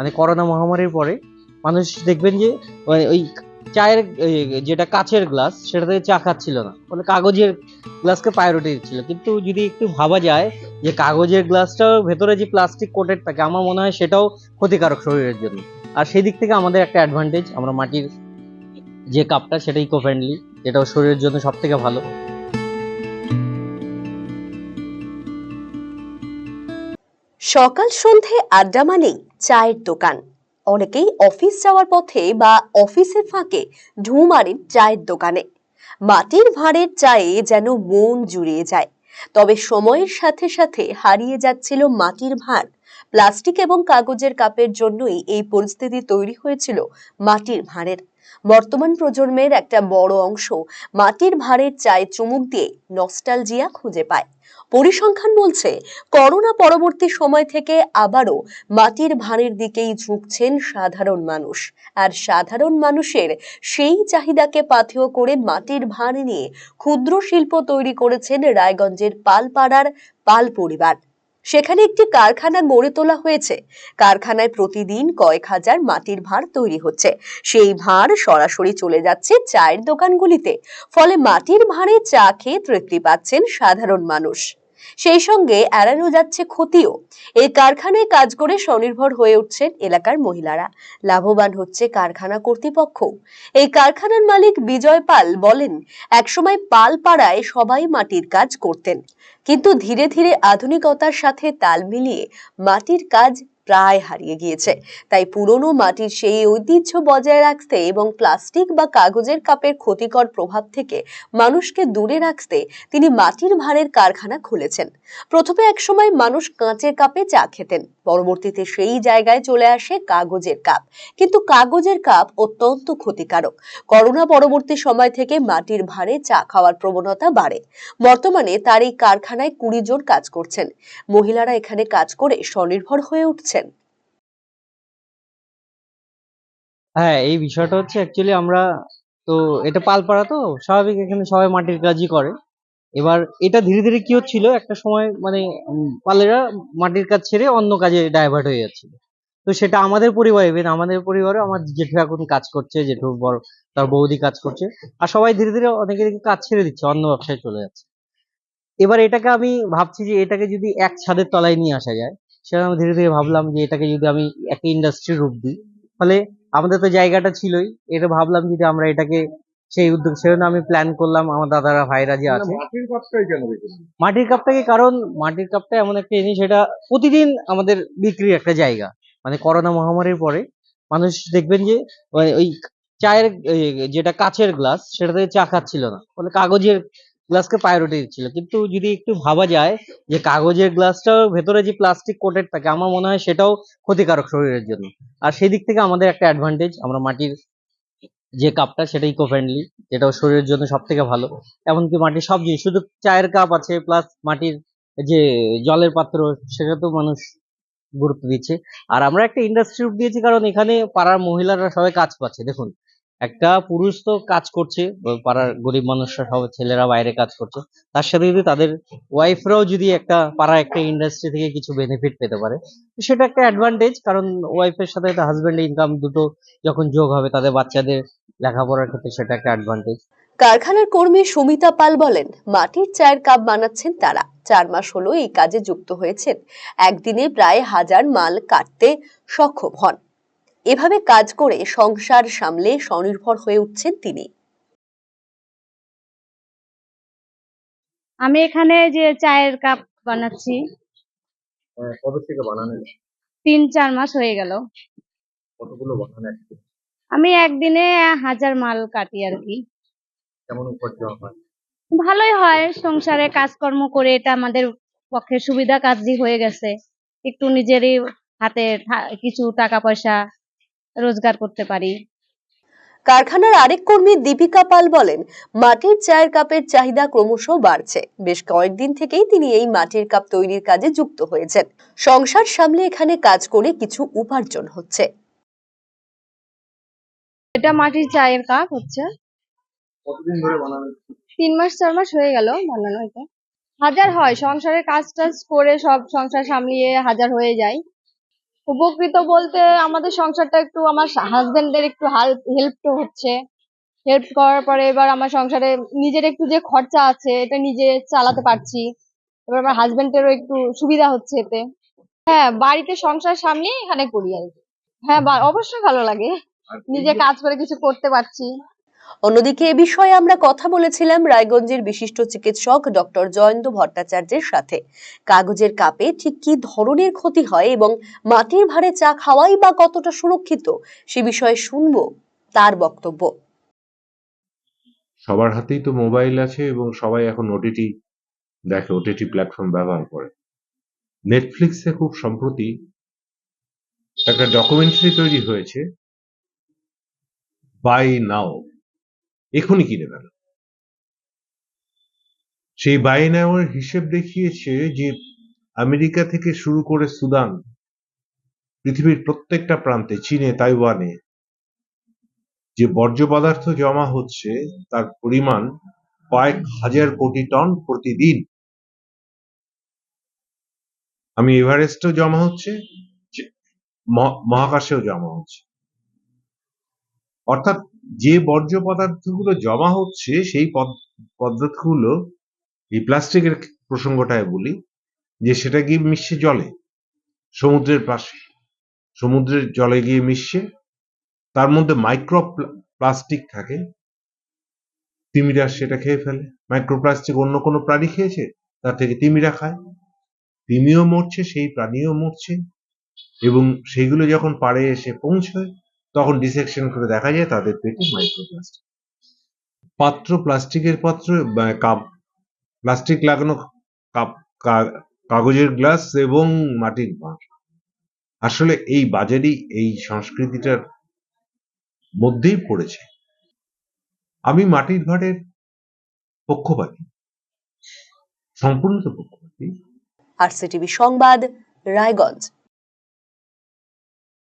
মানে করোনা মহামারীর পরে মানুষ দেখবেন যে ওই চায়ের যেটা কাচের গ্লাস সেটাতে চা খাচ্ছিল না, মানে কাগজের গ্লাসকে প্রায়োরিটি দিচ্ছিল। কিন্তু যদি একটু ভাবা যায় যে কাগজের গ্লাসটাও ভেতরে যে প্লাস্টিক কোটেড থাকে, আমার মনে হয় সেটাও ক্ষতিকারক শরীরের জন্য। আর সেই দিক থেকে আমাদের একটা অ্যাডভান্টেজ, আমরা মাটির যে কাপটা সেটা ইকো ফ্রেন্ডলি, যেটাও শরীরের জন্য সব থেকে ভালো। সকাল সন্ধে আড্ডা মানেই চায়ের দোকান। অনেকেই অফিস যাওয়ার পথে বা অফিসের ফাঁকে ঢু মারেন চায়ের দোকানে। মাটির ভাঁড়ের চায়ে যেন মন জুড়িয়ে যায়। তবে সময়ের সাথে সাথে হারিয়ে যাচ্ছিল মাটির ভাঁড়। প্লাস্টিক এবং কাগজের কাপের জন্যই এই পরিস্থিতি তৈরি হয়েছিল মাটির ভাঁড়ের। বর্তমান প্রজন্মের একটা বড় অংশ মাটির ভাঁড়ের চায়ে চুমুক দিয়ে নস্টালজিয়া খুঁজে পায়। পরিসংখ্যান বলছে করোনা পরবর্তী সময় থেকে আবারও মাটির ভাঁড়ের দিকেই ঝুঁকছেন সাধারণ মানুষ। আর সাধারণ মানুষের সেই চাহিদাকে পাথেয় করে মাটির ভাঁড় নিয়ে ক্ষুদ্র শিল্প তৈরি করেছেন রায়গঞ্জের পালপাড়ার পাল পরিবার। সেখানে একটি কারখানা গড়ে তোলা হয়েছে। কারখানায় প্রতিদিন কয়েক হাজার মাটির ভাঁড় তৈরি হচ্ছে। সেই ভাঁড় সরাসরি চলে যাচ্ছে চায়ের দোকানগুলিতে। ফলে মাটির ভাঁড়ে চা খেয়ে তৃপ্তি পাচ্ছেন সাধারণ মানুষ। সেই সঙ্গে এড়ানো যাচ্ছে ক্ষতিও। এই কারখানায় কাজ করে স্বনির্ভর হয়ে উঠছেন এলাকার মহিলারা। লাভবান হচ্ছে কারখানা কর্তৃপক্ষ। এই কারখানার মালিক বিজয় পাল বলেন, একসময় পালপাড়ায় সবাই মাটির কাজ করতেন, কিন্তু ধীরে ধীরে আধুনিকতার সাথে তাল মিলিয়ে মাটির কাজ প্রায় হারিয়ে গিয়েছে। তাই পুরনো মাটির সেই ঐতিহ্য বজায় রাখতে এবং প্লাস্টিক বা কাগজের কাপের ক্ষতিকর প্রভাব থেকে মানুষকে দূরে রাখতে তিনি মাটির ভাঁড়ের কারখানা খুলেছেন। প্রথমে একসময় মানুষ কাঁচের কাপে চা খেতেন, পরবর্তীতে সেই জায়গায় চলে আসে কাগজের কাপ। কিন্তু কাগজের কাপ অত্যন্ত ক্ষতিকারক। করোনা পরবর্তী সময় থেকে মাটির ভাঁড়ে চা খাওয়ার প্রবণতা বাড়ে। বর্তমানে তার এই কারখানায় 20 জন কাজ করছেন। মহিলারা এখানে কাজ করে স্বনির্ভর হয়ে উঠছেন। হ্যাঁ, এই বিষয়টা হচ্ছে অ্যাকচুয়ালি আমরা তো এটা পালপাড়া, তো স্বাভাবিক এখানে সবাই মাটির কাজই করে। এবার এটা ধীরে ধীরে কি হচ্ছিল, একটা সময় মানে পালেরা মাটির কাজ ছেড়ে অন্য কাজে ডাইভার্ট হয়ে যাচ্ছিল। তো সেটা আমাদের পরিবারে, ইভেন আমাদের পরিবারে আমার জেঠু এখন কাজ করছে, জেঠু বড় তার বৌদি কাজ করছে। আর সবাই ধীরে ধীরে অনেকে দেখি কাজ ছেড়ে দিচ্ছে, অন্য ব্যবসায় চলে যাচ্ছে। এবার এটাকে আমি ভাবছি যে এটাকে যদি এক ছাদের তলায় নিয়ে আসা যায়, সেটা আমি ধীরে ধীরে ভাবলাম যে এটাকে যদি আমি একটা ইন্ডাস্ট্রির রূপ দিই, ফলে আমাদের তো জায়গাটা ছিলই, এটা ভাবলাম যদি আমরা এটাকে সেই উদ্যোগ, সেজন্য আমি প্ল্যান করলাম আমার দাদারা ভাইরা যে আছে। মাটির পাত্রই কেন রেখেছেন? মাটির কাপটাকে, কারণ মাটির কাপটা এমন একটা জিনিস, এটা প্রতিদিন আমাদের বিক্রির একটা জায়গা। মানে করোনা মহামারীর পরে মানুষ দেখবেন যে ওই চায়ের যেটা কাচের গ্লাস সেটাতে চা খাচ্ছিল না, মানে কাগজের গ্লাসকে প্রায়োরিটি দিচ্ছিল। কিন্তু যদি একটু ভাবা যায় যে কাগজের গ্লাসটাও ভেতরে যে প্লাস্টিক কোটেড থাকে, আমার মনে হয় সেটাও ক্ষতিকারক শরীরের জন্য। আর সেই দিক থেকে আমাদের একটা অ্যাডভান্টেজ, আমরা মাটির যে কাপটা সেটা ইকো ফ্রেন্ডলি, যেটাও শরীরের জন্য সব থেকে ভালো। এমনকি মাটির সব জিনিস, শুধু চায়ের কাপ আছে, প্লাস মাটির যে জলের পাত্র, সেটা তো মানুষ গুরুত্ব দিচ্ছে। আর আমরা একটা ইন্ডাস্ট্রি রূপ দিয়েছি, কারণ এখানে পাড়ার মহিলারা সবাই কাজ পাচ্ছে। দেখুন, একটা পুরুষ তো কাজ করছে, পাড়ার গরিব মানুষরা সব ছেলেরা বাইরে কাজ করছে, তার সাথে যদি তাদের ওয়াইফরাও যদি একটা পাড়ার একটা ইন্ডাস্ট্রি থেকে কিছু বেনিফিট পেতে পারে, তো সেটা একটা অ্যাডভান্টেজ। কারণ ওয়াইফের সাথে হাজবেন্ডের ইনকাম দুটো যখন যোগ হবে, তাদের বাচ্চাদের লেখাপড়ার ক্ষেত্রে সেটা একটা অ্যাডভান্টেজ। কারখানার কর্মী সুমিতা পাল বলেন, মাটির চায়ের কাপ বানাচ্ছেন তারা। 4 মাস হলো এই কাজে যুক্ত হয়েছেন। একদিনে প্রায় 1000 মাল কাটতে সক্ষম হন। এভাবে কাজ করে সংসার সামলে স্বনির্ভর হয়ে উঠছেন তিনি। আমি এখানে যে চায়ের কাপ বানাচ্ছি কবে থেকে বানানো? 3-4 মাস হয়ে গেল। কতগুলো বানানো একসাথে? আমি একদিনে 1000 মাল কাটি আর কি। কেমন উপার্জন হয়? ভালোই হয়, সংসারে কাজকর্ম করে এটা আমাদের পক্ষে সুবিধা কাজই হয়ে গেছে। একটু নিজেরই হাতে কিছু টাকা পয়সা রোজগার করতে পারি। কারখানার আরেক কর্মী দীপিকা পাল বলেন, মাটির চায়ের কাপের চাহিদা ক্রমশ বাড়ছে। বেশ কয়েকদিন থেকেই তিনি এই মাটির কাপ তৈরির কাজে যুক্ত হয়েছেন। সংসার সামলে এখানে কাজ করে কিছু উপার্জন হচ্ছে। এটা মাটির চায়ের কাপ হচ্ছে। কতদিন ধরে বানানো? 3-4 মাস হয়ে গেল বানানো। এটা 1000 হয়, সংসারের কাজ টাজ করে সব সংসার সামলিয়ে 1000 হয়ে যায়। উপকৃত বলতে আমাদের সংসারটা একটু আমার হাজবেন্ডের একটু হেল্প তো হচ্ছে। হেল্প করার পরে এবার আমার সংসারে নিজের একটু যে খরচা আছে এটা নিজে চালাতে পারছি। এবার আমার হাজবেন্ডেরও একটু সুবিধা হচ্ছে এতে। হ্যাঁ, বাড়িতে সংসার সামলিয়ে এখানে করি আর কি। হ্যাঁ, অবশ্যই ভালো লাগে। আর নিজে কাজ করে কিছু করতে পারছি। অন্যদিকে এ বিষয়ে আমরা কথা বলেছিলাম রায়গঞ্জের বিশিষ্ট চিকিৎসক ডক্টর জয়ন্ত ভট্টাচার্যের সাথে। কাগজের কাপে ঠিক কি ধরনের ক্ষতি হয় এবং মাটির ভাঁড়ে চা খাওয়াই বা কতটা সুরক্ষিত সে বিষয়ে শুনবো তার বক্তব্য। সবার হাতেই তো মোবাইল আছে এবং সবাই এখন ওটিটি দেখে, ওটিটি প্ল্যাটফর্ম ব্যবহার করে। নেটফ্লিক্সে খুব সম্প্রতি একটা ডকুমেন্টারি তৈরি হয়েছে, বাই নাও, এখনই কিনে ফেলো। সেই বাই নাও এর হিসেব দেখিয়েছে যে আমেরিকা থেকে শুরু করে সুদান, পৃথিবীর প্রত্যেকটা প্রান্তে, চীনে, তাইওয়ানে যে বর্জ্য পদার্থ জমা হচ্ছে তার পরিমাণ কয়েক হাজার কোটি টন প্রতিদিন। আমি এভারেস্টেও জমা হচ্ছে, মহাকাশেও জমা হচ্ছে। অর্থাৎ যে বর্জ্য পদার্থগুলো জমা হচ্ছে সেই পদার্থগুলো, এই প্লাস্টিকের প্রসঙ্গটায় বলি, যে সেটা গিয়ে মিশছে জলে, সমুদ্রের পাশে, সমুদ্রের জলে গিয়ে মিশছে। তার মধ্যে মাইক্রো প্লাস্টিক থাকে, তিমিরা সেটা খেয়ে ফেলে। মাইক্রোপ্লাস্টিক অন্য কোনো প্রাণী খেয়েছে, তার থেকে তিমিরা খায়, তিমিও মরছে, সেই প্রাণীও মরছে। এবং সেইগুলো যখন পাড়ে এসে পৌঁছয় তখন ডিসেকশন করে দেখা যায় তাদের পেটে মাইক্রোপ্লাস্টিক। পাত্র, প্লাস্টিকের পাত্র, কাপ, প্লাস্টিক লাগানো কাপ, কাগজের গ্লাস এবং মাটির ভাঁড়, আসলে এই বাজারই এই সংস্কৃতিটার মধ্যেই পড়েছে। আমি মাটির ভাঁড়ের পক্ষপাতী, সম্পূর্ণ পক্ষপাতী। RCTV সংবাদ, রায়গঞ্জ।